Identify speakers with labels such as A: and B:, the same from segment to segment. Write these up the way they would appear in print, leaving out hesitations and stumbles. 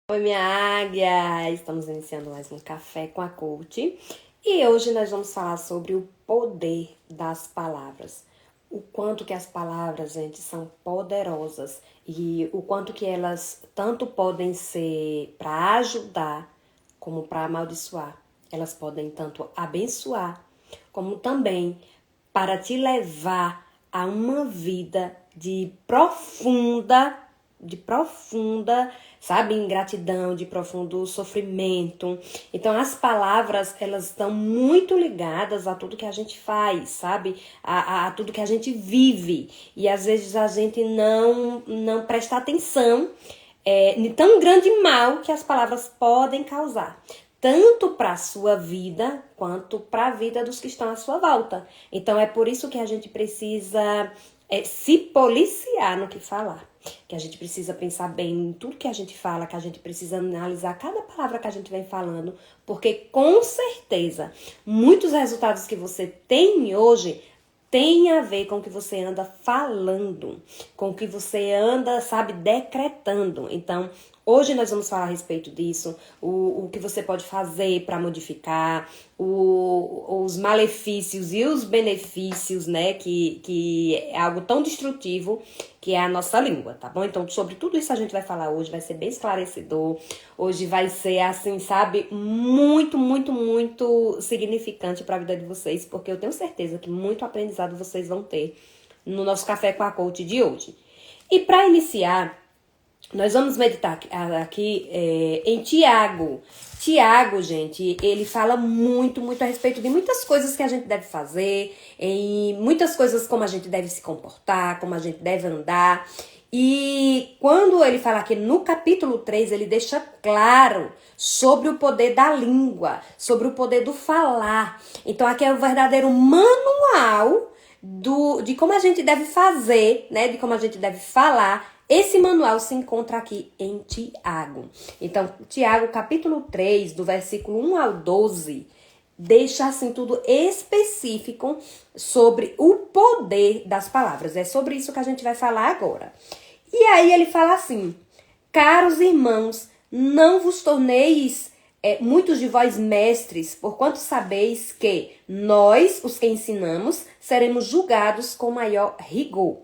A: Oi, minha águia! Estamos iniciando mais um Café com a Coach e hoje nós vamos falar sobre o poder das palavras. O quanto que as palavras, gente, são poderosas e o quanto que elas tanto podem ser para ajudar como para amaldiçoar. Elas podem tanto abençoar como também para te levar a uma vida de profunda, sabe, ingratidão, de profundo sofrimento. Então, as palavras, elas estão muito ligadas a tudo que a gente faz, sabe, a tudo que a gente vive. E às vezes a gente não presta atenção em tão grande mal que as palavras podem causar. Tanto para a sua vida, quanto para a vida dos que estão à sua volta. Então, é por isso que a gente precisa se policiar no que falar. Que a gente precisa pensar bem em tudo que a gente fala, que a gente precisa analisar cada palavra que a gente vem falando, porque com certeza muitos resultados que você tem hoje tem a ver com o que você anda falando, com o que você anda, sabe, decretando. Então, hoje nós vamos falar a respeito disso, o que você pode fazer para modificar, os malefícios e os benefícios, né, que é algo tão destrutivo que é a nossa língua, tá bom? Então, sobre tudo isso a gente vai falar hoje, vai ser bem esclarecedor. Hoje vai ser, assim, sabe, muito, muito, muito significante para a vida de vocês, porque eu tenho certeza que muito aprendizado vocês vão ter no nosso Café com a Coach de hoje. E para iniciar, nós vamos meditar aqui em Tiago. Tiago, gente, ele fala muito, muito a respeito de muitas coisas que a gente deve fazer, em muitas coisas como a gente deve se comportar, como a gente deve andar. E quando ele fala aqui no capítulo 3, ele deixa claro sobre o poder da língua, sobre o poder do falar. Então aqui é o verdadeiro manual de como a gente deve fazer, né? De como a gente deve falar. Esse manual se encontra aqui em Tiago. Então, Tiago, capítulo 3, do versículo 1 ao 12, deixa assim tudo específico sobre o poder das palavras. É sobre isso que a gente vai falar agora. E aí ele fala assim: caros irmãos, não vos torneis muitos de vós mestres, porquanto sabeis que nós, os que ensinamos, seremos julgados com maior rigor.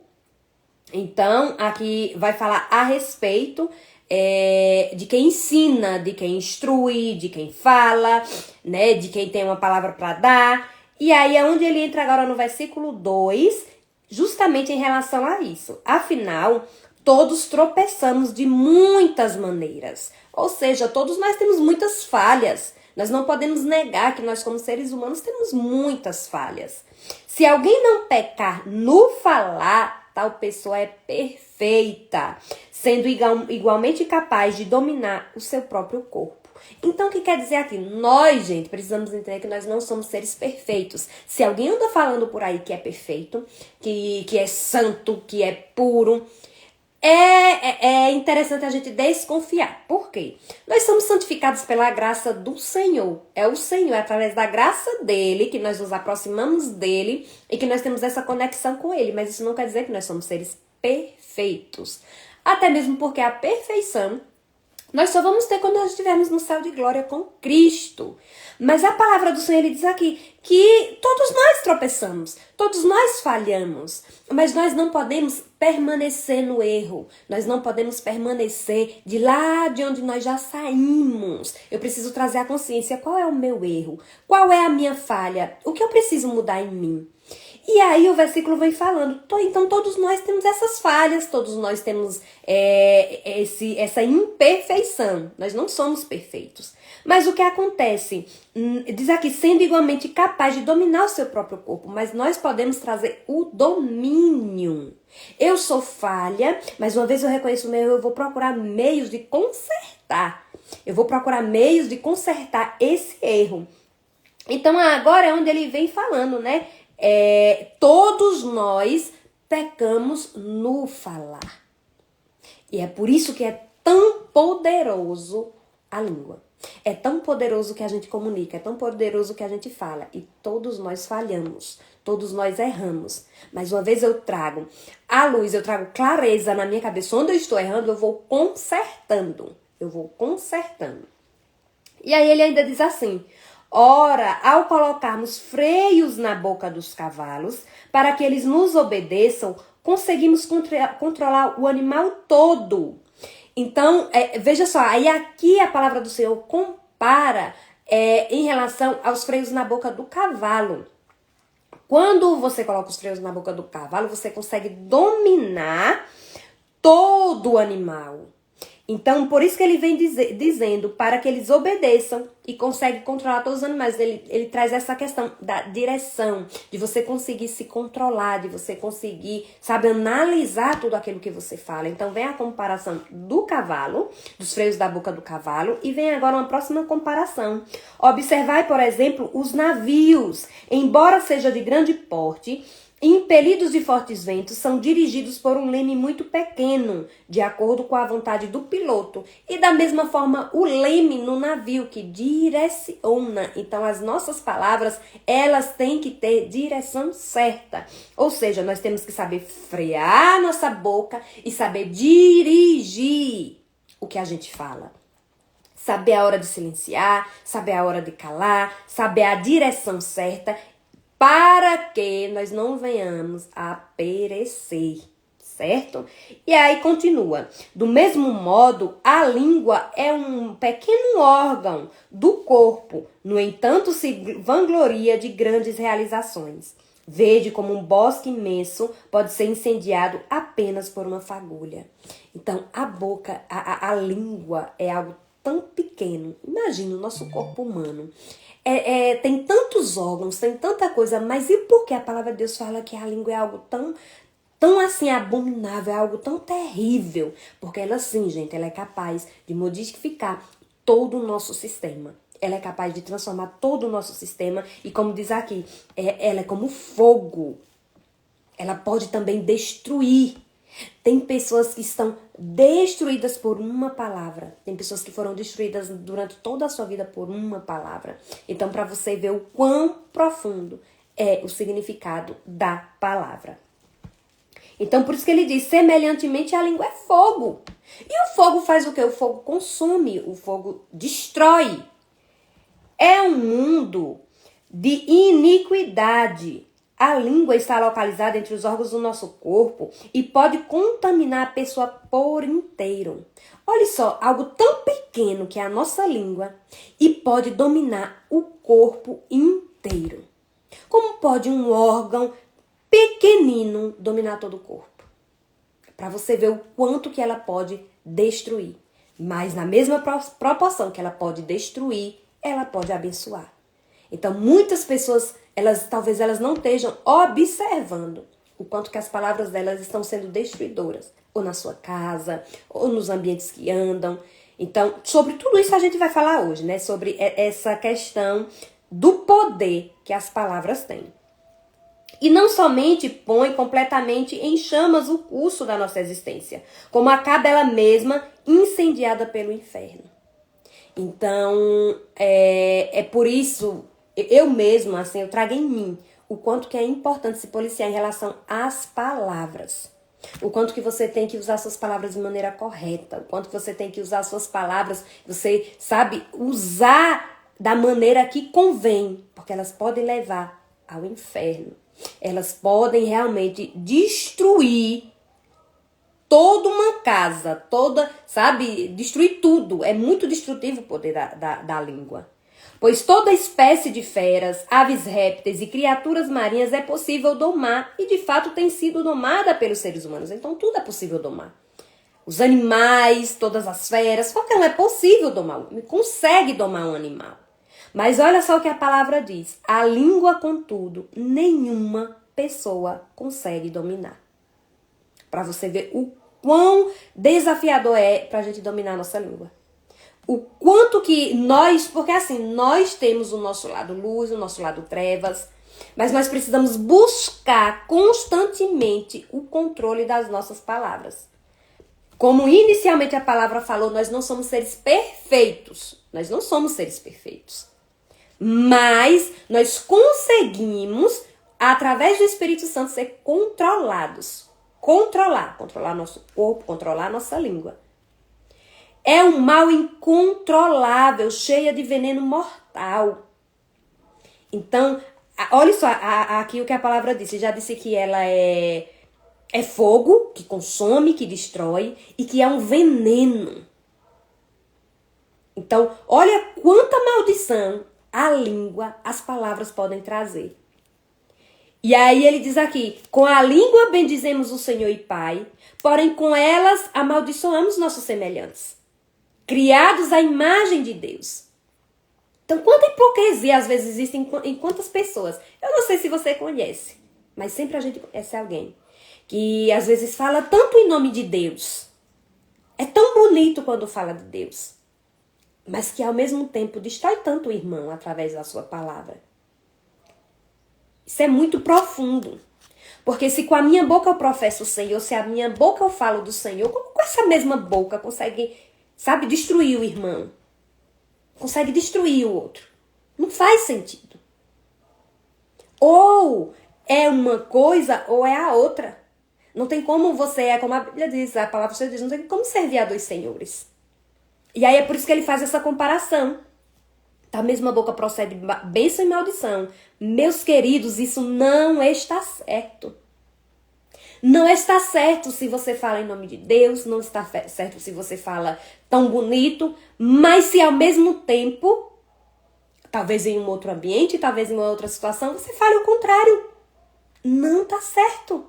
A: Então, aqui vai falar a respeito de quem ensina, de quem instrui, de quem fala, né, de quem tem uma palavra para dar. E aí é onde ele entra agora no versículo 2, justamente em relação a isso. Afinal, todos tropeçamos de muitas maneiras. Ou seja, todos nós temos muitas falhas. Nós não podemos negar que nós, como seres humanos, temos muitas falhas. Se alguém não pecar no falar, tal pessoa é perfeita, sendo igualmente capaz de dominar o seu próprio corpo. Então, o que quer dizer aqui? Nós, gente, precisamos entender que nós não somos seres perfeitos. Se alguém anda falando por aí que é perfeito, que é santo, que é puro, é interessante a gente desconfiar. Por quê? Nós somos santificados pela graça do Senhor. É o Senhor, é através da graça dele que nós nos aproximamos dele e que nós temos essa conexão com ele. Mas isso não quer dizer que nós somos seres perfeitos. Até mesmo porque a perfeição nós só vamos ter quando nós estivermos no céu de glória com Cristo. Mas a palavra do Senhor, ele diz aqui que todos nós tropeçamos, todos nós falhamos, mas nós não podemos permanecer no erro, nós não podemos permanecer de lá de onde nós já saímos. Eu preciso trazer a consciência, qual é o meu erro, qual é a minha falha, o que eu preciso mudar em mim. E aí o versículo vem falando, então todos nós temos essas falhas, todos nós temos essa imperfeição, nós não somos perfeitos. Mas o que acontece? Diz aqui, sendo igualmente capaz de dominar o seu próprio corpo, mas nós podemos trazer o domínio. Eu sou falha, mas uma vez eu reconheço o meu erro, eu vou procurar meios de consertar. Eu vou procurar meios de consertar esse erro. Então agora é onde ele vem falando, né? Todos nós pecamos no falar. E é por isso que é tão poderoso a língua. É tão poderoso que a gente comunica, é tão poderoso que a gente fala. E todos nós falhamos, todos nós erramos. Mas uma vez eu trago a luz, eu trago clareza na minha cabeça. Onde eu estou errando, eu vou consertando. eu vou consertando. E aí ele ainda diz assim: ora, ao colocarmos freios na boca dos cavalos, para que eles nos obedeçam, conseguimos controlar o animal todo. Então, veja só, aí aqui a palavra do Senhor compara em relação aos freios na boca do cavalo. Quando você coloca os freios na boca do cavalo, você consegue dominar todo o animal. Então, por isso que ele vem dizendo para que eles obedeçam e conseguem controlar todos os animais. Ele traz essa questão da direção, de você conseguir se controlar, de você conseguir, sabe, analisar tudo aquilo que você fala. Então, vem a comparação do cavalo, dos freios da boca do cavalo, e vem agora uma próxima comparação. Observai, por exemplo, os navios, embora seja de grande porte, impelidos de fortes ventos, são dirigidos por um leme muito pequeno, de acordo com a vontade do piloto. E da mesma forma, o leme no navio, que direciona. Então, as nossas palavras, elas têm que ter direção certa. Ou seja, nós temos que saber frear nossa boca e saber dirigir o que a gente fala. Saber a hora de silenciar, saber a hora de calar, saber a direção certa, para que nós não venhamos a perecer, certo? E aí continua. Do mesmo modo, a língua é um pequeno órgão do corpo, no entanto se vangloria de grandes realizações. Vede como um bosque imenso pode ser incendiado apenas por uma fagulha. Então, a boca, a língua é algo tão pequeno. Imagina o nosso corpo humano. Tem tantos órgãos, tem tanta coisa, mas e por que a palavra de Deus fala que a língua é algo tão assim abominável, é algo tão terrível? Porque ela sim, gente, ela é capaz de modificar todo o nosso sistema. Ela é capaz de transformar todo o nosso sistema e, como diz aqui, ela é como fogo. Ela pode também destruir. Tem pessoas que estão destruídas por uma palavra. Tem pessoas que foram destruídas durante toda a sua vida por uma palavra. Então, para você ver o quão profundo é o significado da palavra. Então, por isso que ele diz, semelhantemente a língua é fogo. E o fogo faz o quê? O fogo consome, o fogo destrói. É um mundo de iniquidade. A língua está localizada entre os órgãos do nosso corpo e pode contaminar a pessoa por inteiro. Olha só, algo tão pequeno que é a nossa língua e pode dominar o corpo inteiro. Como pode um órgão pequenino dominar todo o corpo? Para você ver o quanto que ela pode destruir. Mas na mesma proporção que ela pode destruir, ela pode abençoar. Então, muitas pessoas, talvez elas não estejam observando o quanto que as palavras delas estão sendo destruidoras. Ou na sua casa, ou nos ambientes que andam. Então, sobre tudo isso a gente vai falar hoje, né? Sobre essa questão do poder que as palavras têm. E não somente põe completamente em chamas o curso da nossa existência, como acaba ela mesma incendiada pelo inferno. Então, é por isso, eu mesma, assim, eu trago em mim o quanto que é importante se policiar em relação às palavras. O quanto que você tem que usar suas palavras de maneira correta. O quanto que você tem que usar suas palavras, você sabe, usar da maneira que convém. Porque elas podem levar ao inferno. Elas podem realmente destruir toda uma casa, sabe, destruir tudo. É muito destrutivo o poder da língua. Pois toda espécie de feras, aves répteis e criaturas marinhas é possível domar e de fato tem sido domada pelos seres humanos. Então tudo é possível domar. Os animais, todas as feras, qualquer um é possível domar. Consegue domar um animal. Mas olha só o que a palavra diz. A língua, contudo, nenhuma pessoa consegue dominar. Para você ver o quão desafiador é para a gente dominar a nossa língua. O quanto que porque assim, nós temos o nosso lado luz, o nosso lado trevas, mas nós precisamos buscar constantemente o controle das nossas palavras. Como inicialmente a palavra falou, nós não somos seres perfeitos. Nós não somos seres perfeitos. Mas nós conseguimos, através do Espírito Santo, ser controlados. Controlar nosso corpo, controlar nossa língua. É um mal incontrolável, cheia de veneno mortal. Então, olha só aqui o que a palavra disse. Já disse que ela é fogo, que consome, que destrói, e que é um veneno. Então, olha quanta maldição a língua, as palavras podem trazer. E aí ele diz aqui, com a língua bendizemos o Senhor e Pai, porém com elas amaldiçoamos nossos semelhantes, criados à imagem de Deus. Então, quanta hipocrisia às vezes existe em quantas pessoas? Eu não sei se você conhece, mas sempre a gente conhece alguém que às vezes fala tanto em nome de Deus. É tão bonito quando fala de Deus, mas que ao mesmo tempo destrói tanto o irmão através da sua palavra. Isso é muito profundo. Porque se com a minha boca eu professo o Senhor, se a minha boca eu falo do Senhor, como com essa mesma boca consegue, sabe, destruir o irmão? Consegue destruir o outro? Não faz sentido. Ou é uma coisa ou é a outra. Não tem como você, como a Bíblia diz, a palavra de Deus diz, não tem como servir a dois senhores. E aí é por isso que ele faz essa comparação. Da mesma boca procede bênção e maldição. Meus queridos, isso não está certo. Não está certo se você fala em nome de Deus, não está certo se você fala tão bonito, mas se ao mesmo tempo, talvez em um outro ambiente, talvez em uma outra situação, você fale o contrário. Não está certo.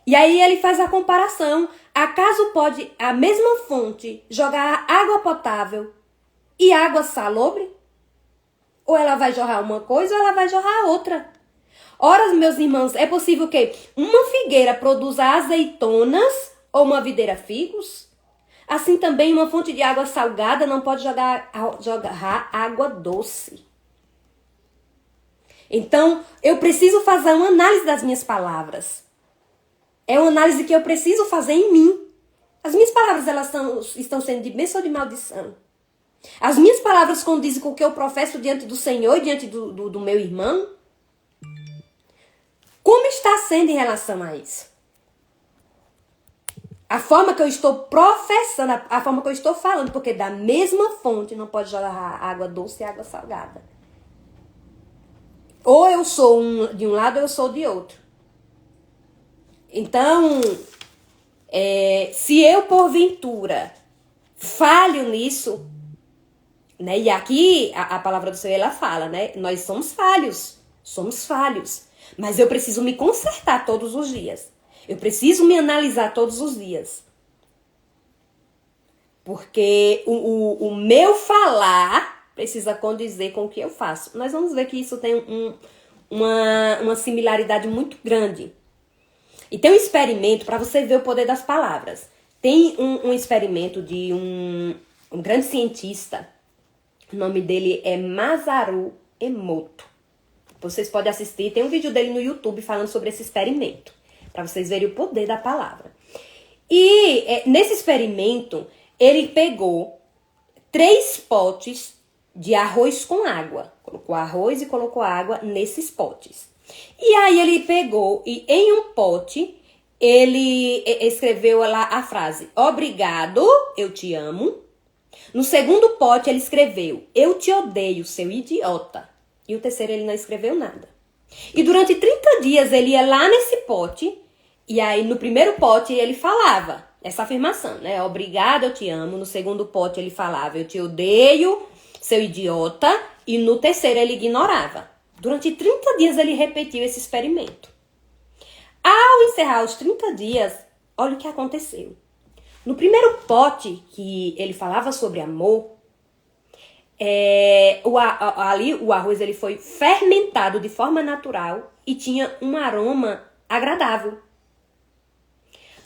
A: E aí ele faz a comparação. Acaso pode a mesma fonte jogar água potável e água salobre? Ou ela vai jorrar uma coisa ou ela vai jorrar outra? Ora, meus irmãos, é possível que uma figueira produza azeitonas ou uma videira figos? Assim também uma fonte de água salgada não pode jogar água doce. Então, eu preciso fazer uma análise das minhas palavras. É uma análise que eu preciso fazer em mim. As minhas palavras, elas estão sendo de bênção ou de maldição? As minhas palavras condizem com o que eu professo diante do Senhor e diante do meu irmão? Como está sendo em relação a isso? A forma que eu estou professando, a forma que eu estou falando, porque da mesma fonte não pode jogar água doce e água salgada. Ou eu sou de um lado ou eu sou de outro. Então, se eu porventura falho nisso, né? E aqui a palavra do Senhor ela fala, né? Nós somos falhos, mas eu preciso me consertar todos os dias. Eu preciso me analisar todos os dias. Porque o meu falar precisa condizer com o que eu faço. Nós vamos ver que isso tem uma similaridade muito grande. E tem um experimento para você ver o poder das palavras. Tem um experimento de um grande cientista. O nome dele é Masaru Emoto. Vocês podem assistir. Tem um vídeo dele no YouTube falando sobre esse experimento. Para vocês verem o poder da palavra. E nesse experimento, ele pegou 3 potes de arroz com água. Colocou arroz e colocou água nesses potes. E aí ele pegou e em um pote, ele escreveu lá a frase, obrigado, eu te amo. No segundo pote ele escreveu, eu te odeio, seu idiota. E o terceiro ele não escreveu nada. E durante 30 dias ele ia lá nesse pote, e aí no primeiro pote ele falava essa afirmação, né? Obrigado, eu te amo. No segundo pote ele falava, eu te odeio, seu idiota. E no terceiro ele ignorava. Durante 30 dias ele repetiu esse experimento. Ao encerrar os 30 dias, olha o que aconteceu. No primeiro pote que ele falava sobre amor, ali o arroz ele foi fermentado de forma natural e tinha um aroma agradável.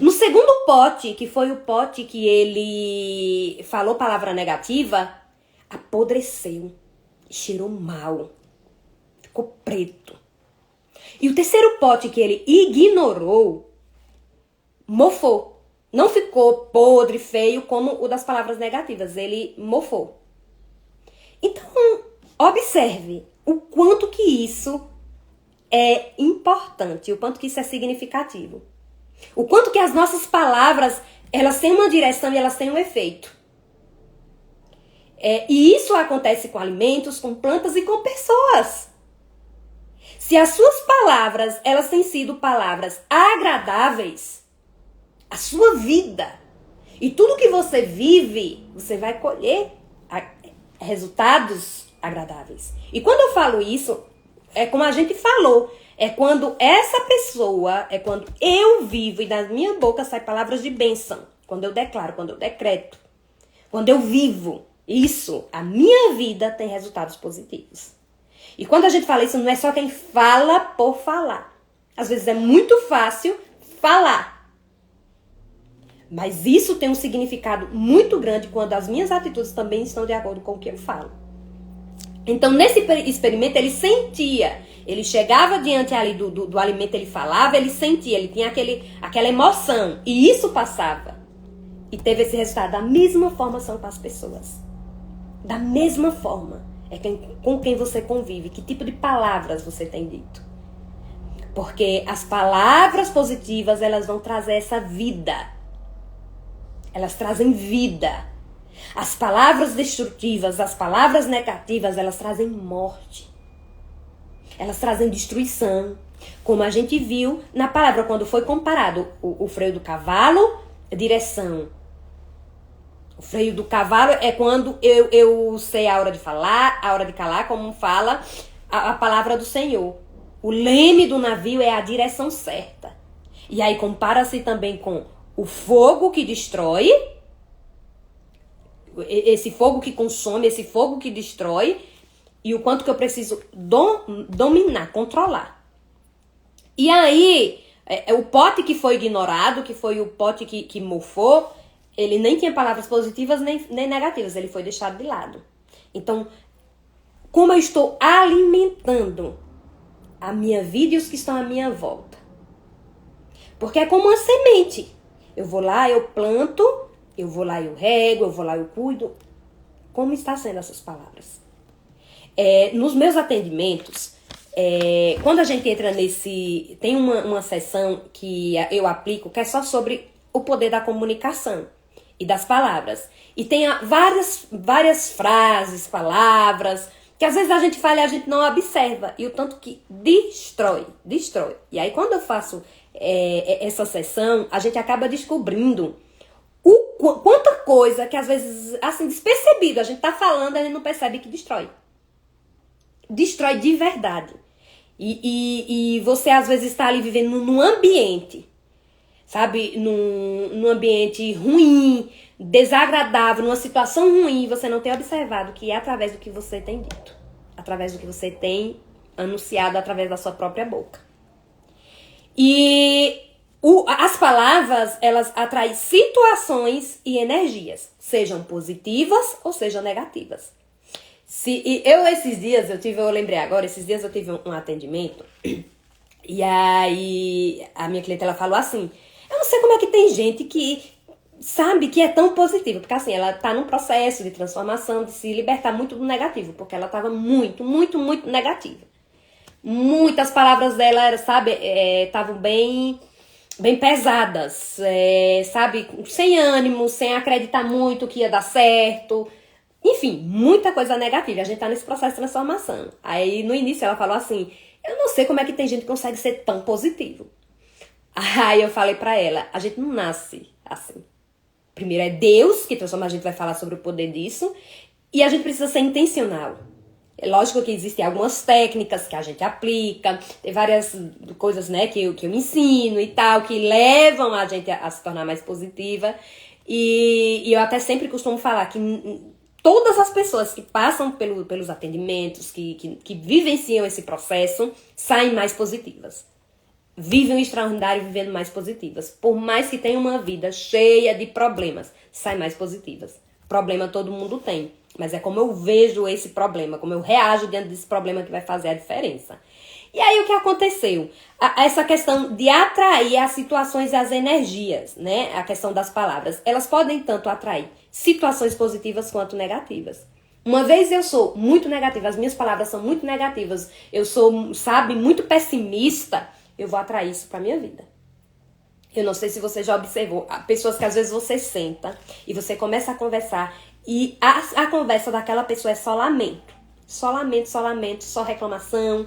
A: No segundo pote, que foi o pote que ele falou palavra negativa, apodreceu, cheirou mal, ficou preto. E o terceiro pote que ele ignorou, mofou. Não ficou podre, feio, como o das palavras negativas. Ele mofou. Então, observe o quanto que isso é importante, o quanto que isso é significativo. O quanto que as nossas palavras Elas têm uma direção e elas têm um efeito. E isso acontece com alimentos, com plantas e com pessoas. Se as suas palavras, elas têm sido palavras agradáveis, a sua vida e tudo que você vive, você vai colher resultados agradáveis. E quando eu falo isso, é como a gente falou, é quando essa pessoa, é quando eu vivo e da minha boca saem palavras de bênção. Quando eu declaro, quando eu decreto, quando eu vivo isso, a minha vida tem resultados positivos. E quando a gente fala isso, não é só quem fala por falar. Às vezes é muito fácil falar. Mas isso tem um significado muito grande quando as minhas atitudes também estão de acordo com o que eu falo. Então, nesse experimento, ele sentia. Ele chegava diante ali do alimento, ele falava, ele sentia, ele tinha aquela emoção. E isso passava. E teve esse resultado. Da mesma forma são com as pessoas. Da mesma forma. É com quem você convive. Que tipo de palavras você tem dito. Porque as palavras positivas, elas vão trazer essa vida. Elas trazem vida. As palavras destrutivas, as palavras negativas, elas trazem morte. Elas trazem destruição. Como a gente viu na palavra, quando foi comparado o freio do cavalo, a direção. O freio do cavalo é quando eu sei a hora de falar, a hora de calar, como fala a palavra do Senhor. O leme do navio é a direção certa. E aí compara-se também com o fogo que destrói, esse fogo que consome, esse fogo que destrói, e o quanto que eu preciso dominar, controlar. E aí, o pote que foi ignorado, que foi o pote que mofou, ele nem tinha palavras positivas nem negativas, ele foi deixado de lado. Então, como eu estou alimentando a minha vida e os que estão à minha volta? Porque é como uma semente. Eu vou lá, eu planto, eu vou lá, eu rego, eu vou lá, eu cuido. Como está sendo essas palavras? Nos meus atendimentos, quando a gente entra nesse... Tem uma sessão que eu aplico que é só sobre o poder da comunicação e das palavras. E tem várias frases, palavras, que às vezes a gente fala e a gente não observa. E o tanto que destrói. E aí quando eu faço essa sessão, a gente acaba descobrindo quanta coisa que às vezes, assim, despercebido, a gente tá falando e a gente não percebe que destrói. Destrói de verdade. E você às vezes está ali vivendo num ambiente, sabe? Num ambiente ruim, desagradável, numa situação ruim, você não tem observado que é através do que você tem dito. Através do que você tem anunciado através da sua própria boca. E as palavras, elas atraem situações e energias, sejam positivas ou sejam negativas. Esses dias eu tive um atendimento, e aí a minha cliente, ela falou assim, eu não sei como é que tem gente que sabe que é tão positiva, porque assim, ela tá num processo de transformação, de se libertar muito do negativo, porque ela tava muito, muito, muito negativa. Muitas palavras dela, sabe, estavam bem pesadas, sabe, sem ânimo, sem acreditar muito que ia dar certo. Enfim, muita coisa negativa. A gente tá nesse processo de transformação. Aí, no início, ela falou assim, eu não sei como é que tem gente que consegue ser tão positivo. Aí eu falei pra ela, a gente não nasce assim. Primeiro é Deus que transforma, a gente vai falar sobre o poder disso. E a gente precisa ser intencional. É lógico que existem algumas técnicas que a gente aplica, tem várias coisas, né, que eu ensino e tal, que levam a gente a se tornar mais positiva. E eu até sempre costumo falar que todas as pessoas que passam pelos atendimentos, que vivenciam esse processo, saem mais positivas. Vivem o extraordinário vivendo mais positivas. Por mais que tenham uma vida cheia de problemas, saem mais positivas. Problema todo mundo tem. Mas é como eu vejo esse problema, como eu reajo diante desse problema que vai fazer a diferença. E aí o que aconteceu? Essa questão de atrair as situações e as energias, né? A questão das palavras. Elas podem tanto atrair situações positivas quanto negativas. Uma vez eu sou muito negativa, as minhas palavras são muito negativas, eu sou, sabe, muito pessimista, eu vou atrair isso pra minha vida. Eu não sei se você já observou, pessoas que às vezes você senta e você começa a conversar e a conversa daquela pessoa é só lamento. Só lamento, só lamento, só reclamação.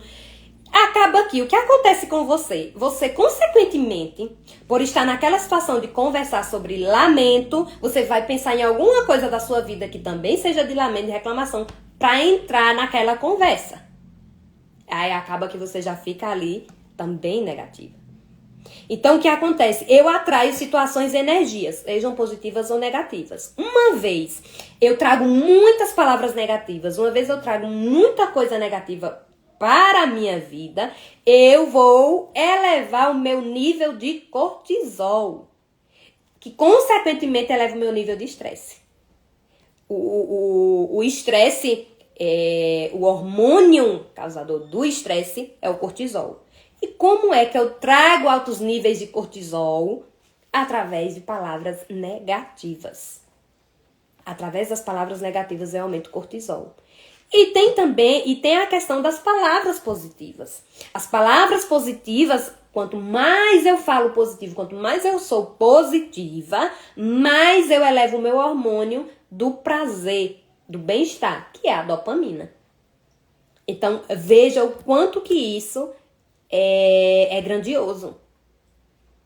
A: Acaba aqui, o que acontece com você? Você, consequentemente, por estar naquela situação de conversar sobre lamento, você vai pensar em alguma coisa da sua vida que também seja de lamento e reclamação para entrar naquela conversa. Aí acaba que você já fica ali também negativa. Então, o que acontece? Eu atraio situações e energias, sejam positivas ou negativas. Uma vez eu trago muitas palavras negativas, uma vez eu trago muita coisa negativa para a minha vida, eu vou elevar o meu nível de cortisol, que consequentemente eleva o meu nível de estresse. O estresse, o hormônio causador do estresse é o cortisol. E como é que eu trago altos níveis de cortisol? Através de palavras negativas. Através das palavras negativas eu aumento o cortisol. E tem a questão das palavras positivas. As palavras positivas, quanto mais eu falo positivo, quanto mais eu sou positiva, mais eu elevo o meu hormônio do prazer, do bem-estar, que é a dopamina. Então, veja o quanto que isso é grandioso.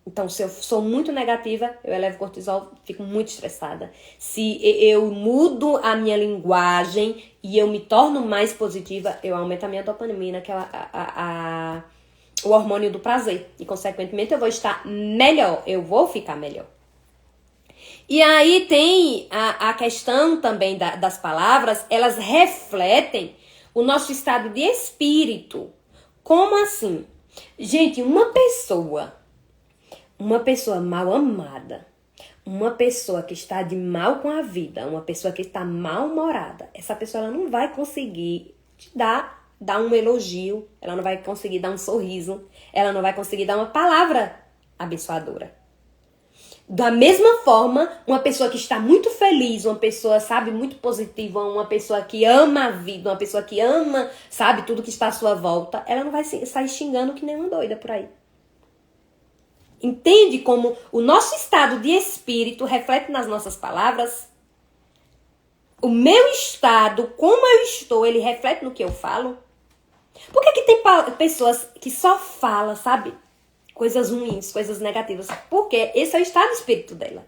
A: Então, se eu sou muito negativa, eu elevo cortisol, fico muito estressada. Se eu mudo a minha linguagem e eu me torno mais positiva, eu aumento a minha dopamina, que é o hormônio do prazer. E, consequentemente, eu vou estar melhor, eu vou ficar melhor. E aí tem a questão também das palavras, elas refletem o nosso estado de espírito. Como assim? Gente, uma pessoa mal amada, uma pessoa que está de mal com a vida, uma pessoa que está mal-humorada, essa pessoa ela não vai conseguir te dar um elogio, ela não vai conseguir dar um sorriso, ela não vai conseguir dar uma palavra abençoadora. Da mesma forma, uma pessoa que está muito feliz, uma pessoa, sabe, muito positiva, uma pessoa que ama a vida, uma pessoa que ama, sabe, tudo que está à sua volta, ela não vai sair xingando que nem uma doida por aí. Entende como o nosso estado de espírito reflete nas nossas palavras? O meu estado, como eu estou, ele reflete no que eu falo? Por que tem pessoas que só falam, sabe? Coisas ruins, coisas negativas. Porque esse é o estado de espírito dela.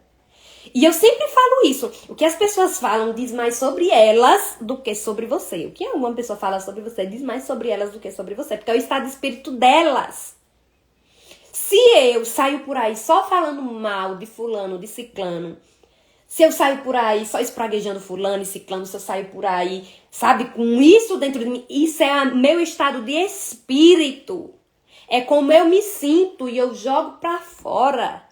A: E eu sempre falo isso. O que as pessoas falam diz mais sobre elas do que sobre você. O que uma pessoa fala sobre você diz mais sobre elas do que sobre você. Porque é o estado de espírito delas. Se eu saio por aí só falando mal de fulano, de ciclano, se eu saio por aí só espraguejando fulano e ciclano, se eu saio por aí, sabe, com isso dentro de mim, isso é meu estado de espírito. É como eu me sinto e eu jogo pra fora.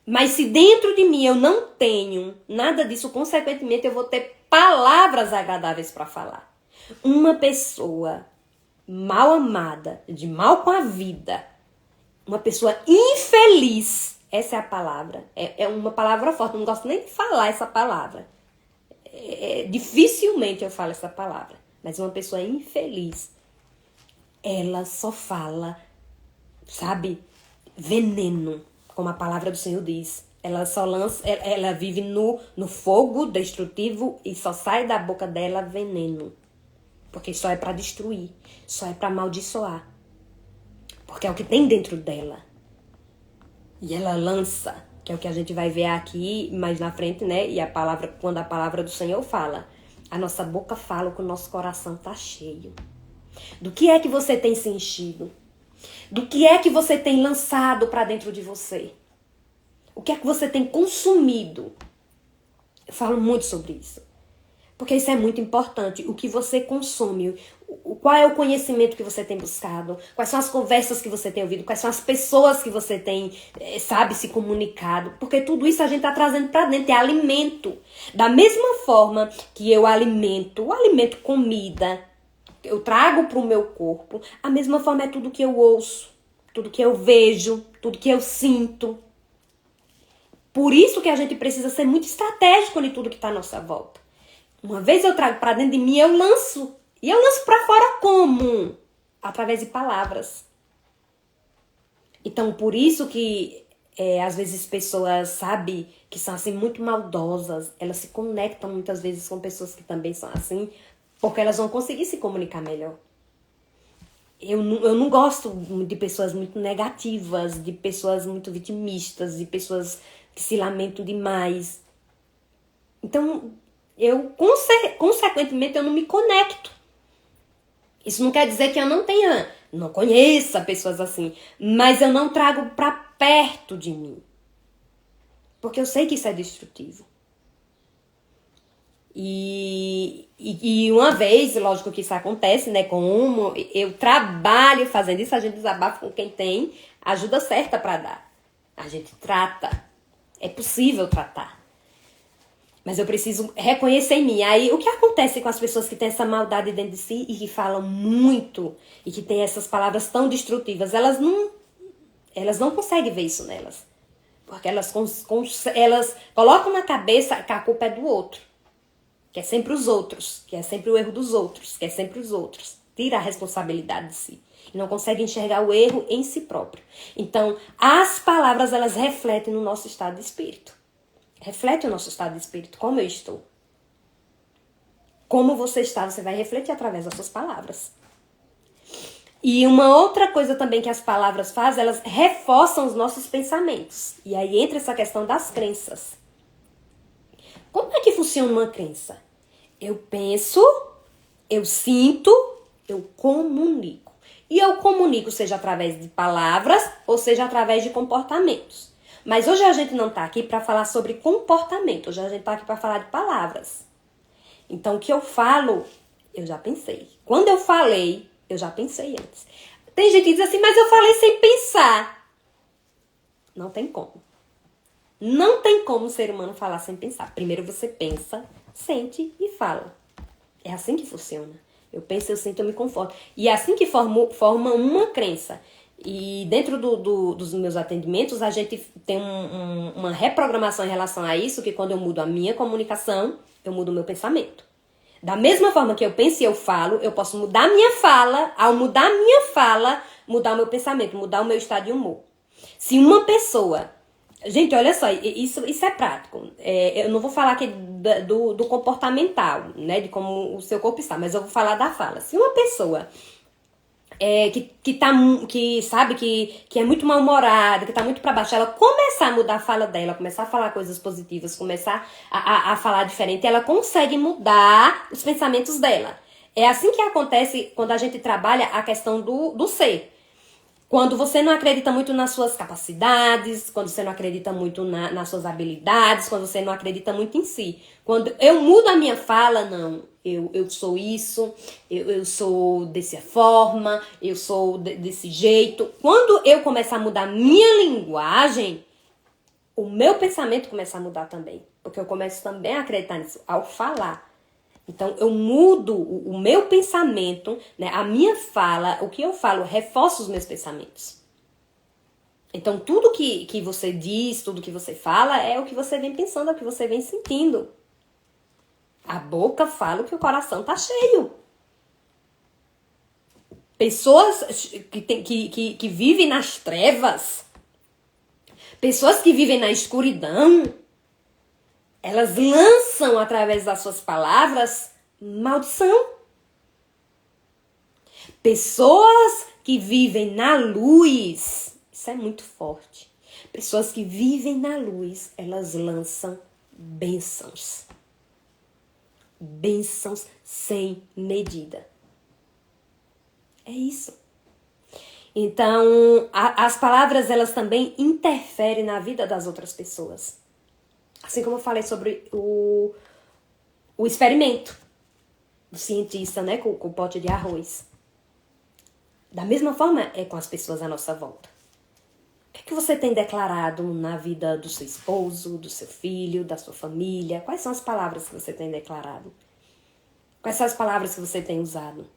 A: Mas se dentro de mim eu não tenho nada disso, consequentemente eu vou ter palavras agradáveis para falar. Uma pessoa mal amada, de mal com a vida, uma pessoa infeliz, essa é a palavra, é uma palavra forte, eu não gosto nem de falar essa palavra, dificilmente eu falo essa palavra, mas uma pessoa infeliz, ela só fala, sabe, veneno, como a palavra do Senhor diz, ela só lança, ela vive no fogo destrutivo e só sai da boca dela veneno. Porque só é para destruir, só é para amaldiçoar. Porque é o que tem dentro dela. E ela lança, que é o que a gente vai ver aqui mais na frente, né? E quando a palavra do Senhor fala, a nossa boca fala o que o nosso coração tá cheio. Do que é que você tem se enchido? Do que é que você tem lançado para dentro de você? O que é que você tem consumido? Eu falo muito sobre isso. Porque isso é muito importante. O que você consome, qual é o conhecimento que você tem buscado, quais são as conversas que você tem ouvido, quais são as pessoas que você tem, sabe, se comunicado. Porque tudo isso a gente está trazendo para dentro, é alimento. Da mesma forma que eu alimento comida, eu trago para o meu corpo, a mesma forma é tudo que eu ouço, tudo que eu vejo, tudo que eu sinto. Por isso que a gente precisa ser muito estratégico em tudo que está à nossa volta. Uma vez eu trago para dentro de mim, eu lanço. E eu lanço para fora como? Através de palavras. Então, por isso que às vezes pessoas, sabe, que são assim muito maldosas, elas se conectam muitas vezes com pessoas que também são assim, porque elas vão conseguir se comunicar melhor. Eu não gosto de pessoas muito negativas, de pessoas muito vitimistas, de pessoas que se lamentam demais. Então, consequentemente, eu não me conecto. Isso não quer dizer que eu não conheça pessoas assim, mas eu não trago pra perto de mim. Porque eu sei que isso é destrutivo. E uma vez, lógico que isso acontece, né? Como eu trabalho fazendo isso, a gente desabafa com quem tem ajuda certa pra dar. A gente trata. É possível tratar. Mas eu preciso reconhecer em mim. Aí, o que acontece com as pessoas que têm essa maldade dentro de si e que falam muito e que têm essas palavras tão destrutivas? Elas não conseguem ver isso nelas. Porque elas colocam na cabeça que a culpa é do outro. Que é sempre os outros. Que é sempre o erro dos outros. Que é sempre os outros. Tira a responsabilidade de si. E não consegue enxergar o erro em si próprio. Então, as palavras, elas refletem no nosso estado de espírito. Reflete o nosso estado de espírito. Como eu estou. Como você está, você vai refletir através das suas palavras. E uma outra coisa também que as palavras fazem, elas reforçam os nossos pensamentos. E aí entra essa questão das crenças. Como é que funciona uma crença? Eu penso, eu sinto, eu comunico. E eu comunico seja através de palavras ou seja através de comportamentos. Mas hoje a gente não está aqui para falar sobre comportamento. Hoje a gente está aqui para falar de palavras. Então o que eu falo, eu já pensei. Quando eu falei, eu já pensei antes. Tem gente que diz assim, mas eu falei sem pensar. Não tem como. Não tem como o ser humano falar sem pensar. Primeiro você pensa, sente e fala. É assim que funciona. Eu penso, eu sinto, eu me conforto. E é assim que forma uma crença. E dentro dos meus atendimentos, a gente tem uma reprogramação em relação a isso, que quando eu mudo a minha comunicação, eu mudo o meu pensamento. Da mesma forma que eu penso e eu falo, eu posso mudar a minha fala. Ao mudar a minha fala, mudar o meu pensamento, mudar o meu estado de humor. Se uma pessoa... Gente, olha só, isso é prático. Eu não vou falar aqui do comportamental, né? De como o seu corpo está, mas eu vou falar da fala. Se uma pessoa que sabe que é muito mal-humorada, que tá muito pra baixo, ela começar a mudar a fala dela, começar a falar coisas positivas, começar a falar diferente, ela consegue mudar os pensamentos dela. É assim que acontece quando a gente trabalha a questão do ser. Quando você não acredita muito nas suas capacidades, quando você não acredita muito nas suas habilidades, quando você não acredita muito em si. Quando eu mudo a minha fala, não, eu sou isso, eu sou dessa forma, eu sou desse jeito. Quando eu começar a mudar minha linguagem, o meu pensamento começa a mudar também. Porque eu começo também a acreditar nisso ao falar. Então, eu mudo o meu pensamento, né? A minha fala, o que eu falo, reforça os meus pensamentos. Então, tudo que você diz, tudo que você fala, é o que você vem pensando, é o que você vem sentindo. A boca fala o que o coração tá cheio. Pessoas que vivem nas trevas, pessoas que vivem na escuridão, elas lançam através das suas palavras maldição. Pessoas que vivem na luz, isso é muito forte. Pessoas que vivem na luz, elas lançam bênçãos. Bênçãos sem medida. É isso. Então, as palavras, elas também interferem na vida das outras pessoas. Assim como eu falei sobre o experimento do cientista, né, com o pote de arroz. Da mesma forma é com as pessoas à nossa volta. O que você tem declarado na vida do seu esposo, do seu filho, da sua família? Quais são as palavras que você tem declarado? Quais são as palavras que você tem usado?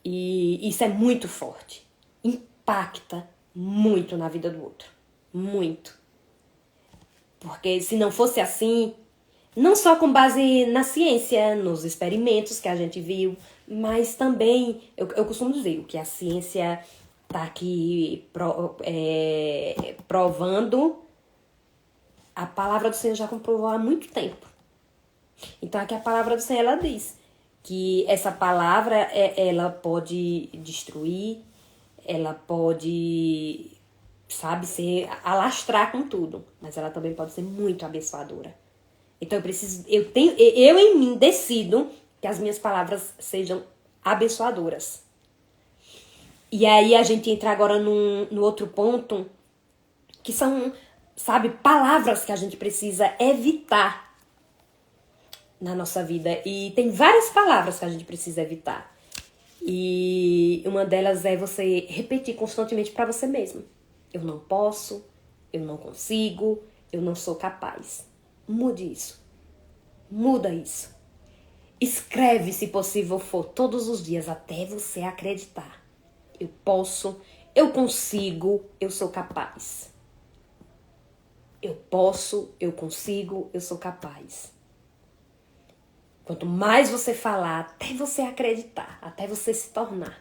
A: E isso é muito forte. Impacta muito na vida do outro. Muito. Porque se não fosse assim, não só com base na ciência, nos experimentos que a gente viu, mas também, eu costumo dizer, o que a ciência tá aqui provando. A palavra do Senhor já comprovou há muito tempo. Então aqui a palavra do Senhor, ela diz que essa palavra, ela pode destruir, ela pode, sabe, alastrar com tudo, mas ela também pode ser muito abençoadora. Então eu em mim decido que as minhas palavras sejam abençoadoras. E aí a gente entra agora no outro ponto, que são, sabe, palavras que a gente precisa evitar na nossa vida. E tem várias palavras que a gente precisa evitar. E uma delas é você repetir constantemente para você mesmo. Eu não posso, eu não consigo, eu não sou capaz. Mude isso. Muda isso. Escreve, se possível for, todos os dias até você acreditar. Eu posso, eu consigo, eu sou capaz. Eu posso, eu consigo, eu sou capaz. Quanto mais você falar, até você acreditar, até você se tornar.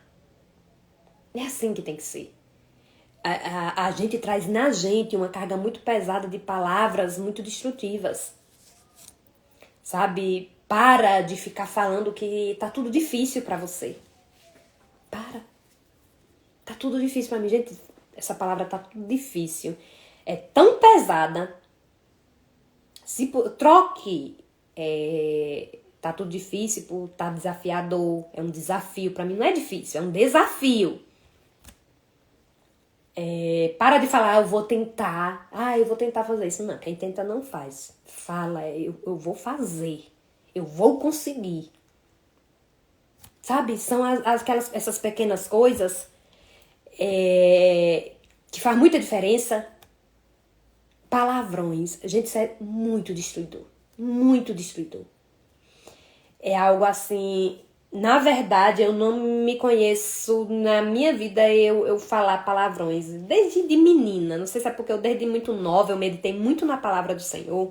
A: É assim que tem que ser. A gente traz na gente uma carga muito pesada de palavras muito destrutivas. Sabe? Para de ficar falando que tá tudo difícil pra você. Para. Tá tudo difícil pra mim. Gente, essa palavra tá tudo difícil. É tão pesada. Troque. Tá tudo difícil por tá desafiador. É um desafio. Pra mim não é difícil, é um desafio. Para de falar, eu vou tentar. Eu vou tentar fazer isso. Não, quem tenta não faz. Fala, eu vou fazer. Eu vou conseguir. Sabe? São essas pequenas coisas que faz muita diferença. Palavrões. Gente, isso é muito destruidor. Muito destruidor. É algo assim... Na verdade, eu não me conheço na minha vida eu falar palavrões. Desde de menina. Não sei se é porque eu desde muito nova eu meditei muito na palavra do Senhor.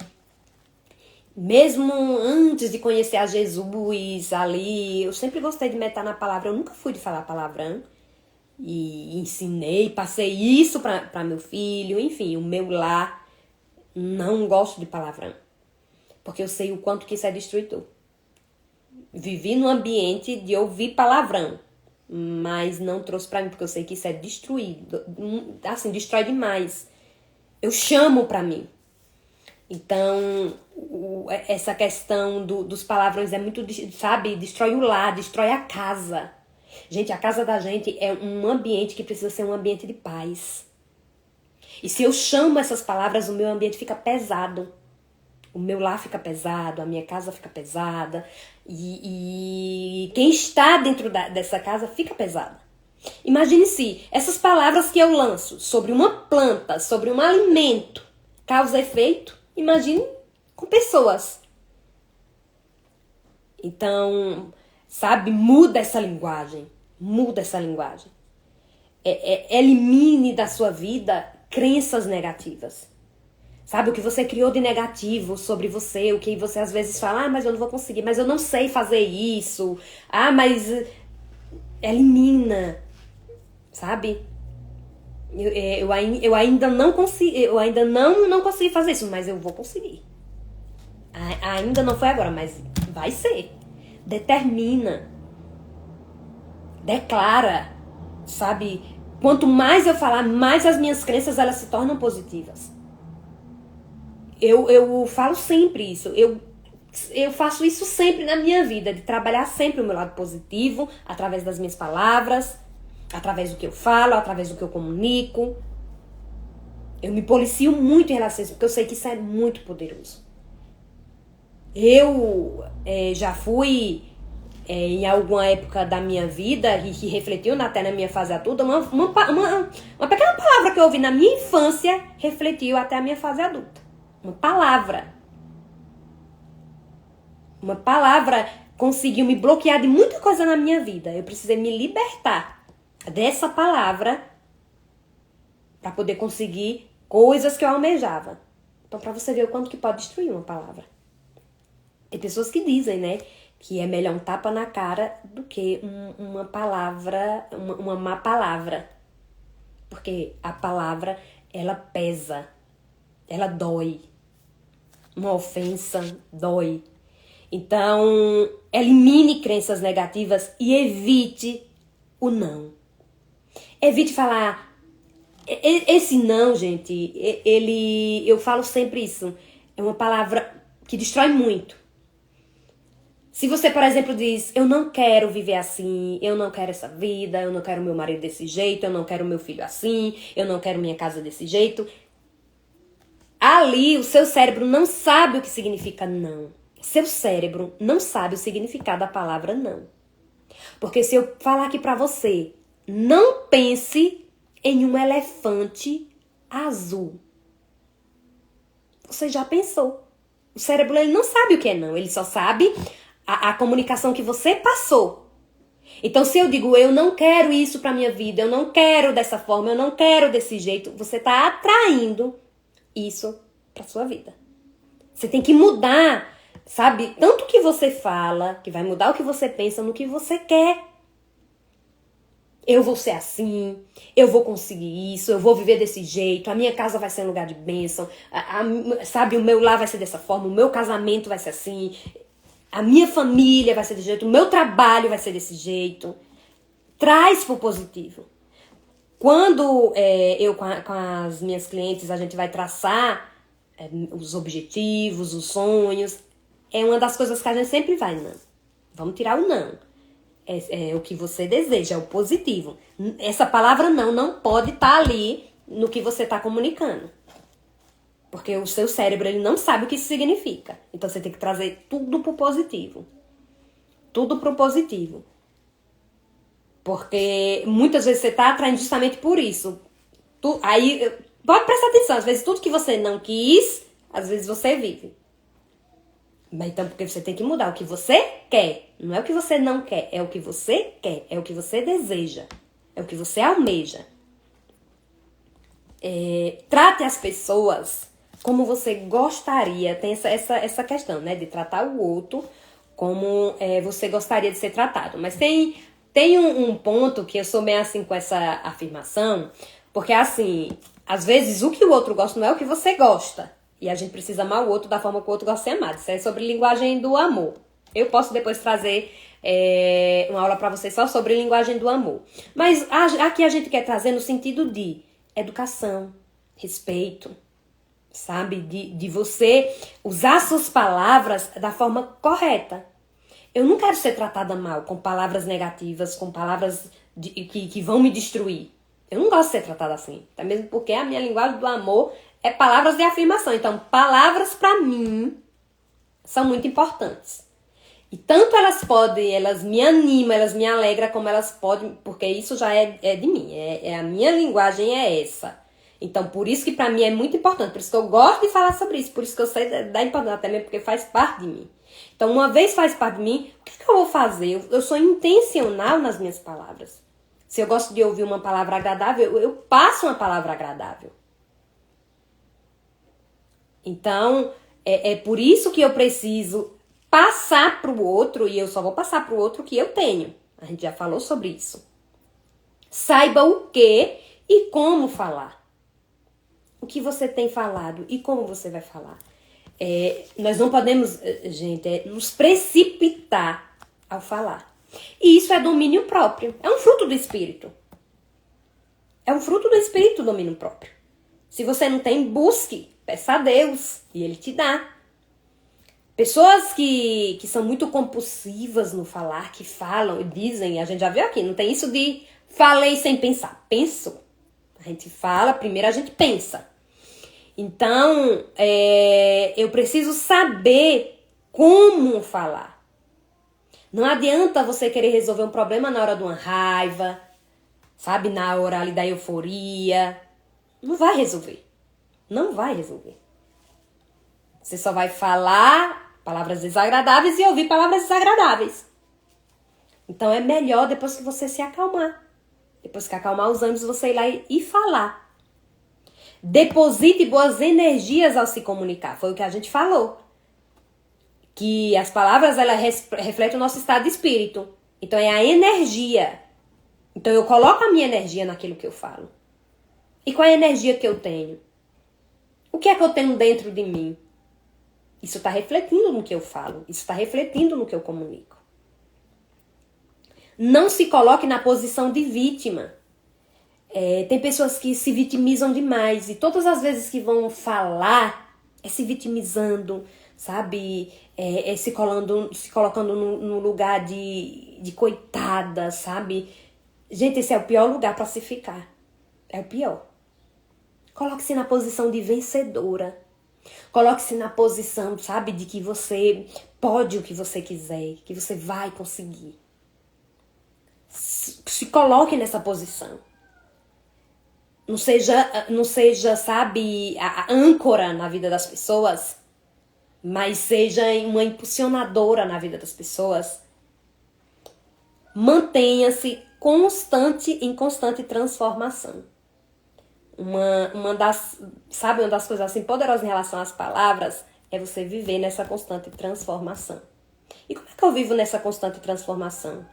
A: Mesmo antes de conhecer a Jesus ali, eu sempre gostei de meditar na palavra. Eu nunca fui de falar palavrão. E ensinei, passei isso para meu filho. Enfim, o meu lar não gosto de palavrão. Porque eu sei o quanto que isso é destruidor. Vivi num ambiente de ouvir palavrão, mas não trouxe pra mim, porque eu sei que isso é destruído, assim, destrói demais. Eu chamo pra mim. Então, essa questão dos palavrões é muito, sabe, destrói o lar, destrói a casa. Gente, a casa da gente é um ambiente que precisa ser um ambiente de paz. E se eu chamo essas palavras, o meu ambiente fica pesado. O meu lar fica pesado, a minha casa fica pesada. E quem está dentro dessa casa fica pesado. Imagine se essas palavras que eu lanço sobre uma planta, sobre um alimento, causa efeito. Imagine com pessoas. Então, sabe, muda essa linguagem. Muda essa linguagem. Elimine da sua vida crenças negativas. Sabe, o que você criou de negativo sobre você, o que você às vezes fala, mas eu não vou conseguir, mas eu não sei fazer isso. Mas elimina, sabe? Eu ainda não consegui fazer isso, mas eu vou conseguir. Ainda não foi agora, mas vai ser. Determina. Declara, sabe? Quanto mais eu falar, mais as minhas crenças elas se tornam positivas. Eu falo sempre isso. Eu faço isso sempre na minha vida, de trabalhar sempre o meu lado positivo, através das minhas palavras, através do que eu falo, através do que eu comunico. Eu me policio muito em relação a isso, porque eu sei que isso é muito poderoso. Eu já fui, em alguma época da minha vida, e que refletiu até na minha fase adulta, uma pequena palavra que eu ouvi na minha infância, refletiu até a minha fase adulta. Uma palavra conseguiu me bloquear de muita coisa na minha vida. Eu precisei me libertar dessa palavra para poder conseguir coisas que eu almejava. Então, para você ver o quanto que pode destruir uma palavra. Tem pessoas que dizem, né, que é melhor um tapa na cara do que uma palavra, uma má palavra. Porque a palavra, ela pesa, ela dói. Uma ofensa dói. Então, elimine crenças negativas e evite o não. Evite falar. Esse não, gente, eu falo sempre isso. É uma palavra que destrói muito. Se você, por exemplo, diz, eu não quero viver assim, eu não quero essa vida, eu não quero meu marido desse jeito, eu não quero meu filho assim, eu não quero minha casa desse jeito. Ali, o seu cérebro não sabe o que significa não. Seu cérebro não sabe o significado da palavra não. Porque se eu falar aqui pra você, não pense em um elefante azul. Você já pensou. O cérebro ele não sabe o que é não, ele só sabe a comunicação que você passou. Então, se eu digo, eu não quero isso pra minha vida, eu não quero dessa forma, eu não quero desse jeito, você tá atraindo isso pra sua vida. Você tem que mudar, sabe? Tanto que você fala, que vai mudar o que você pensa no que você quer. Eu vou ser assim, eu vou conseguir isso, eu vou viver desse jeito, a minha casa vai ser um lugar de bênção, sabe, o meu lar vai ser dessa forma, o meu casamento vai ser assim, a minha família vai ser desse jeito, o meu trabalho vai ser desse jeito. Traz pro positivo. Quando eu com as minhas clientes, a gente vai traçar os objetivos, os sonhos, é uma das coisas que a gente sempre vai, não. Vamos tirar o não. É o que você deseja, é o positivo. Essa palavra não pode estar ali no que você está comunicando. Porque o seu cérebro ele não sabe o que isso significa. Então você tem que trazer tudo pro positivo. Tudo pro positivo. Porque muitas vezes você está atraindo justamente por isso. Aí, pode prestar atenção, às vezes tudo que você não quis, às vezes você vive. Mas então, porque você tem que mudar o que você quer. Não é o que você não quer, é o que você quer, é o que você deseja, é o que você almeja. Trate as pessoas como você gostaria, tem essa questão, né, de tratar o outro como você gostaria de ser tratado. Mas tem um ponto que eu sou meio assim com essa afirmação, porque assim, às vezes o que o outro gosta não é o que você gosta. E a gente precisa amar o outro da forma que o outro gosta de ser amado. Isso é sobre linguagem do amor. Eu posso depois trazer uma aula pra vocês só sobre linguagem do amor. Mas aqui a gente quer trazer no sentido de educação, respeito, sabe? De você usar suas palavras da forma correta. Eu não quero ser tratada mal com palavras negativas, com palavras que vão me destruir. Eu não gosto de ser tratada assim. Até mesmo porque a minha linguagem do amor é palavras de afirmação. Então, palavras pra mim são muito importantes. E tanto elas me animam, elas me alegram, como elas podem, porque isso já é de mim, a minha linguagem é essa. Então, por isso que pra mim é muito importante, por isso que eu gosto de falar sobre isso, por isso que eu sei da importância, até mesmo porque faz parte de mim. Então, uma vez faz parte de mim, o que eu vou fazer? Eu sou intencional nas minhas palavras. Se eu gosto de ouvir uma palavra agradável, eu passo uma palavra agradável. Então, é por isso que eu preciso passar pro outro, e eu só vou passar pro outro o que eu tenho. A gente já falou sobre isso. Saiba o que e como falar. O que você tem falado e como você vai falar. Nós não podemos, gente, nos precipitar ao falar. E isso é domínio próprio. É um fruto do Espírito. É um fruto do Espírito, o domínio próprio. Se você não tem, busque. Peça a Deus e Ele te dá. Pessoas que são muito compulsivas no falar, que falam e dizem, a gente já viu aqui, não tem isso de falei sem pensar. Penso. A gente fala, primeiro a gente pensa. Então, eu preciso saber como falar. Não adianta você querer resolver um problema na hora de uma raiva, sabe, na hora ali da euforia. Não vai resolver. Não vai resolver. Você só vai falar palavras desagradáveis e ouvir palavras desagradáveis. Então é melhor depois que você se acalmar. Depois que acalmar os ânimos, você ir lá e falar. Deposite boas energias ao se comunicar. Foi o que a gente falou. Que as palavras, elas refletem o nosso estado de espírito. Então é a energia. Então eu coloco a minha energia naquilo que eu falo. E qual é a energia que eu tenho? O que é que eu tenho dentro de mim? Isso está refletindo no que eu falo. Isso está refletindo no que eu comunico. Não se coloque na posição de vítima. Tem pessoas que se vitimizam demais. E todas as vezes que vão falar, se vitimizando, sabe? Se colocando no lugar de coitada, sabe? Gente, esse é o pior lugar para se ficar. É o pior. Coloque-se na posição de vencedora. Coloque-se na posição, sabe, de que você pode o que você quiser, que você vai conseguir. Se coloque nessa posição. Não seja, sabe, a âncora na vida das pessoas, mas seja uma impulsionadora na vida das pessoas. Mantenha-se em constante transformação. Uma das coisas assim poderosas em relação às palavras é você viver nessa constante transformação. E como é que eu vivo nessa constante transformação?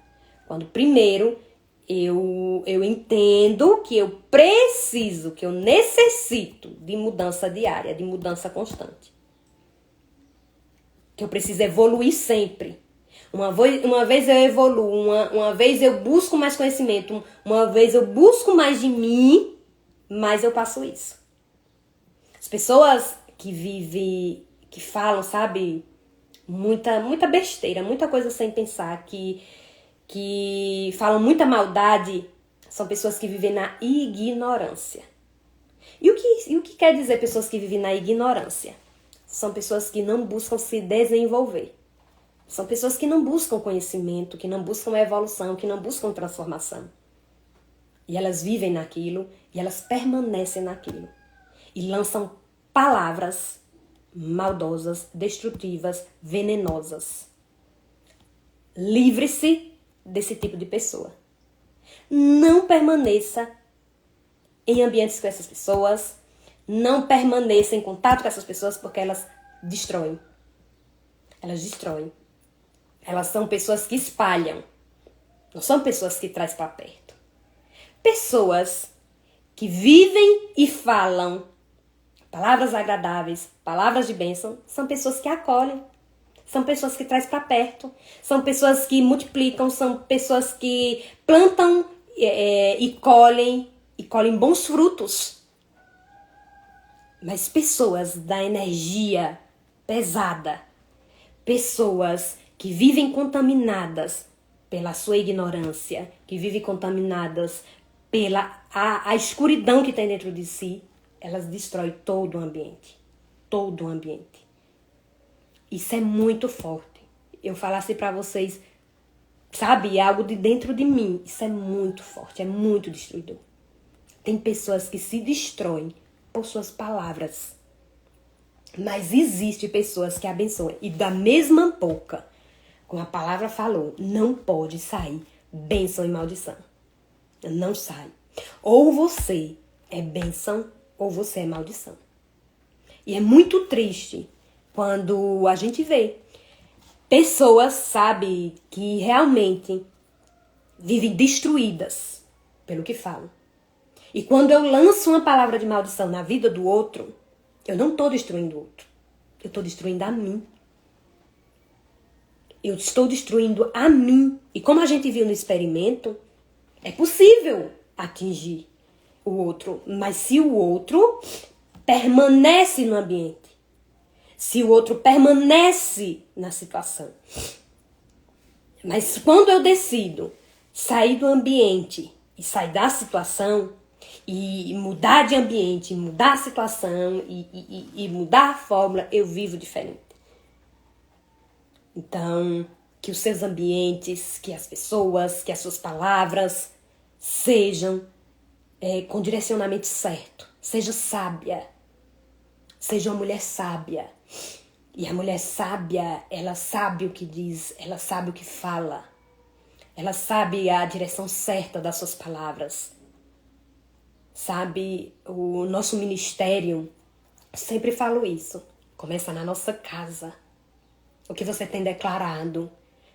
A: Quando primeiro eu entendo que eu preciso, que eu necessito de mudança diária, de mudança constante. Que eu preciso evoluir sempre. Uma vez eu evoluo, uma vez eu busco mais conhecimento, uma vez eu busco mais de mim, mas eu passo isso. As pessoas que falam, sabe, muita besteira, muita coisa sem pensar, que falam muita maldade, são pessoas que vivem na ignorância. E o que quer dizer pessoas que vivem na ignorância? São pessoas que não buscam se desenvolver. São pessoas que não buscam conhecimento, que não buscam evolução, que não buscam transformação. E elas vivem naquilo, e elas permanecem naquilo. E lançam palavras maldosas, destrutivas, venenosas. Livre-se desse tipo de pessoa. Não permaneça em ambientes com essas pessoas. Não permaneça em contato com essas pessoas porque elas destroem. Elas destroem. Elas são pessoas que espalham. Não são pessoas que trazem para perto. Pessoas que vivem e falam palavras agradáveis, palavras de bênção, são pessoas que acolhem. São pessoas que trazem para perto. São pessoas que multiplicam. São pessoas que plantam e colhem bons frutos. Mas pessoas da energia pesada, pessoas que vivem contaminadas pela sua ignorância, que vivem contaminadas pela a escuridão que tem dentro de si, elas destroem todo o ambiente. Todo o ambiente. Isso é muito forte. Eu falasse pra vocês, sabe, algo de dentro de mim. Isso é muito forte, é muito destruidor. Tem pessoas que se destroem por suas palavras. Mas existe pessoas que abençoam. E da mesma boca, como a palavra falou, não pode sair bênção e maldição. Não sai. Ou você é bênção, ou você é maldição. E é muito triste quando a gente vê pessoas, sabe, que realmente vivem destruídas pelo que falam. E quando eu lanço uma palavra de maldição na vida do outro, eu não estou destruindo o outro. Eu estou destruindo a mim. Eu estou destruindo a mim. E como a gente viu no experimento, é possível atingir o outro. Mas se o outro permanece no ambiente, se o outro permanece na situação. Mas quando eu decido sair do ambiente e sair da situação, e mudar de ambiente, mudar a situação e mudar a fórmula, eu vivo diferente. Então, que os seus ambientes, que as pessoas, que as suas palavras sejam com direcionamento certo. Seja sábia. Seja uma mulher sábia. E a mulher sábia, ela sabe o que diz, ela sabe o que fala. Ela sabe a direção certa das suas palavras. Sabe, o nosso ministério, sempre falo isso, começa na nossa casa. O que você tem declarado,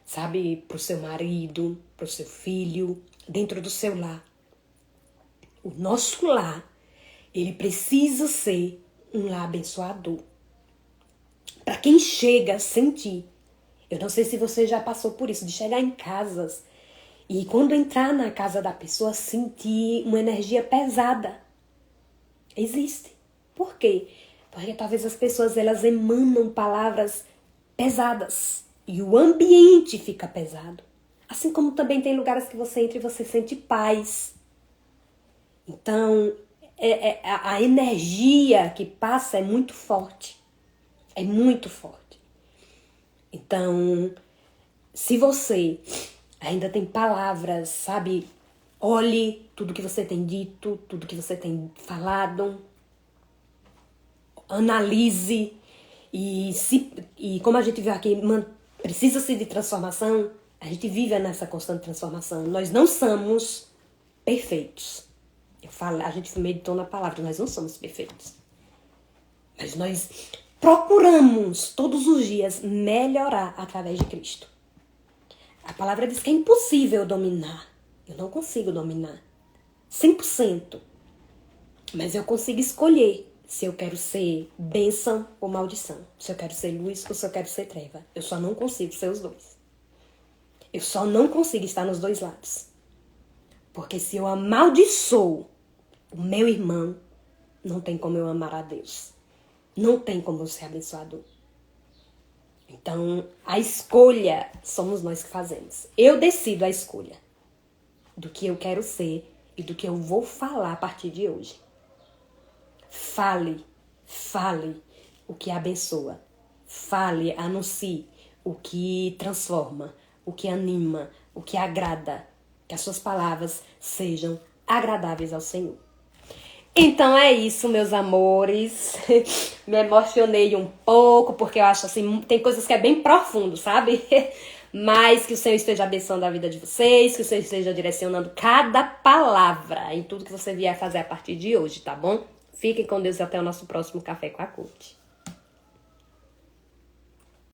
A: sabe, pro seu marido, pro seu filho, dentro do seu lar. O nosso lar Ele precisa ser um lar abençoador. Para quem chega a sentir. Eu não sei se você já passou por isso, de chegar em casas e quando entrar na casa da pessoa sentir uma energia pesada. Existe. Por quê? Porque talvez as pessoas elas emanam palavras pesadas e o ambiente fica pesado. Assim como também tem lugares que você entra e você sente paz. Então, a energia que passa é muito forte. É muito forte. Então, se você ainda tem palavras, sabe? Olhe tudo que você tem dito, tudo que você tem falado. Analise. E como a gente viu aqui, precisa-se de transformação. A gente vive nessa constante transformação. Nós não somos perfeitos. A gente meditou na palavra, nós não somos perfeitos. Mas nós procuramos todos os dias melhorar através de Cristo. A palavra diz que é impossível dominar. Eu não consigo dominar 100%. Mas eu consigo escolher se eu quero ser bênção ou maldição. Se eu quero ser luz ou se eu quero ser treva. Eu só não consigo ser os dois. Eu só não consigo estar nos dois lados. Porque se eu amaldiçoo o meu irmão, não tem como eu amar a Deus. Não tem como eu ser abençoador. Então, a escolha somos nós que fazemos. Eu decido a escolha do que eu quero ser e do que eu vou falar a partir de hoje. Fale o que abençoa. Fale, anuncie o que transforma, o que anima, o que agrada. Que as suas palavras sejam agradáveis ao Senhor. Então é isso, meus amores. Me emocionei um pouco, porque eu acho assim, tem coisas que é bem profundo, sabe? Mas que o Senhor esteja abençoando a vida de vocês, que o Senhor esteja direcionando cada palavra em tudo que você vier fazer a partir de hoje, tá bom? Fiquem com Deus e até o nosso próximo Café com a Coach.